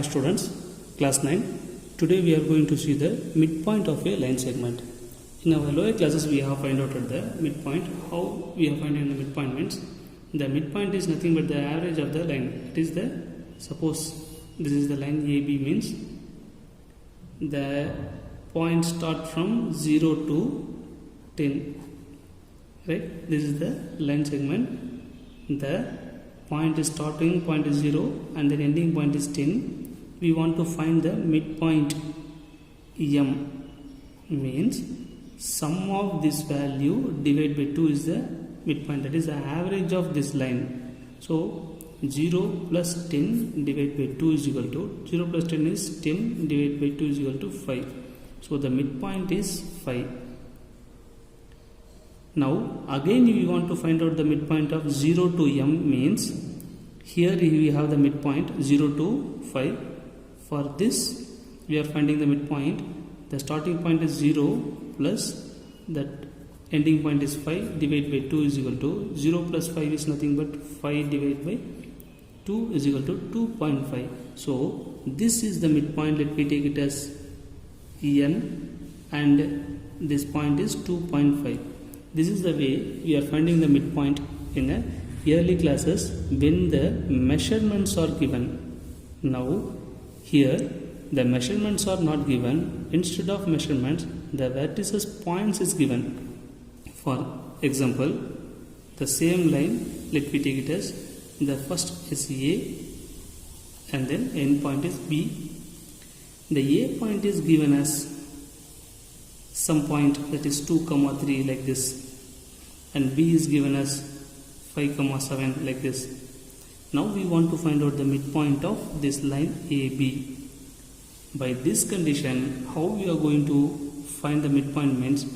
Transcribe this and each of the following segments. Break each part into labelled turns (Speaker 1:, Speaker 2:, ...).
Speaker 1: students, class 9. Today we are going to see the midpoint of a line segment. In our lower classes we have found out at the midpoint. How we have found out the midpoint means the midpoint is nothing but the average of the line. It is the, suppose this is the line AB, means the point start from 0 to 10, right? This is the line segment. The point is starting point is 0 and then ending point is 10. We want to find the midpoint. M means sum of this value divided by 2 is the midpoint, that is the average of this line. So 0 plus 10 divided by 2 is equal to 0 plus 10 is 10 divided by 2 is equal to 5. So the midpoint is 5. Now again we want to find out the midpoint of 0 to m, means here we have the midpoint 0 to 5. For this we are finding the midpoint. The starting point is 0 plus that ending point is 5 divided by 2 is equal to 0 plus 5 is nothing but 5 divided by 2 is equal to 2.5. So this is the midpoint. Let me take it as n and this point is 2.5. This is the way we are finding the midpoint in early classes when the measurements are given. Now here the measurements are not given. Instead of measurements, the vertices points is given. For example, the same line, let me take it as the first is A and then end point is B. The A point is given as some point, that is 2, 3 like this, and B is given as 5, 7 like this. Now we want to find out the midpoint of this line AB. By this condition, how we are going to find the midpoint means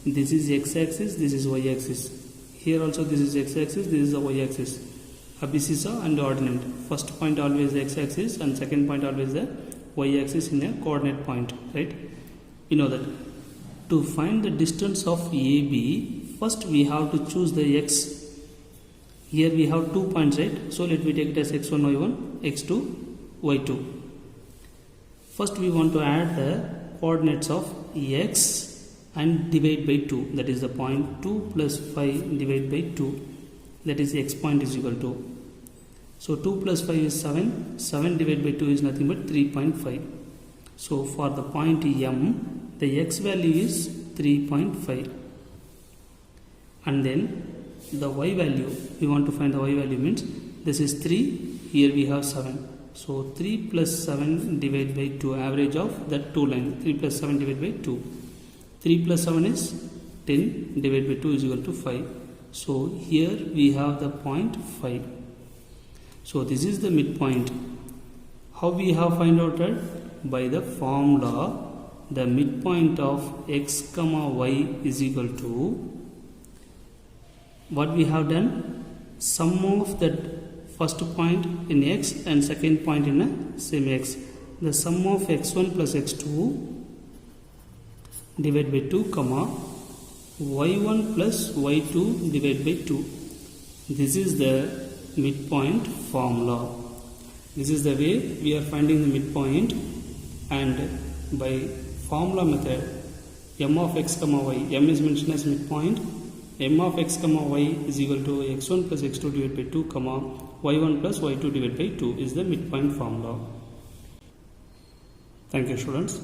Speaker 1: this is x-axis, this is y-axis. Here also this is x-axis, this is the y-axis. Abscissa and ordinate. First point always the x-axis and second point always the y-axis in a coordinate point, right? You know that. To find the distance of AB, first we have to choose the x. Here we have 2 points, right? So let me take it as x1, y1, x2, y2. First we want to add the coordinates of x and divide by 2. That is the point 2 plus 5 divided by 2. That is x point is equal to. So 2 plus 5 is 7. 7 divided by 2 is nothing but 3.5. So for the point M, the x value is 3.5. And then the y value, we want to find the y value means this is 3, here we have 7. So 3 plus 7 divided by 2, average of that two lines. 3 plus 7 divided by 2. 3 plus 7 is 10 divided by 2 is equal to 5. So here we have the point 5. So this is the midpoint. How we have find out that? By the formula, the midpoint of x comma y is equal to, what we have done? Sum of that first point in x and second point in a same x. The sum of x1 plus x2 divided by 2 comma y1 plus y2 divided by 2. This is the midpoint formula. This is the way we are finding the midpoint, and by formula method, m of x comma y, m is mentioned as midpoint, m of x comma y is equal to x1 plus x2 divided by 2 comma y1 plus y2 divided by 2 is the midpoint formula. Thank you, students.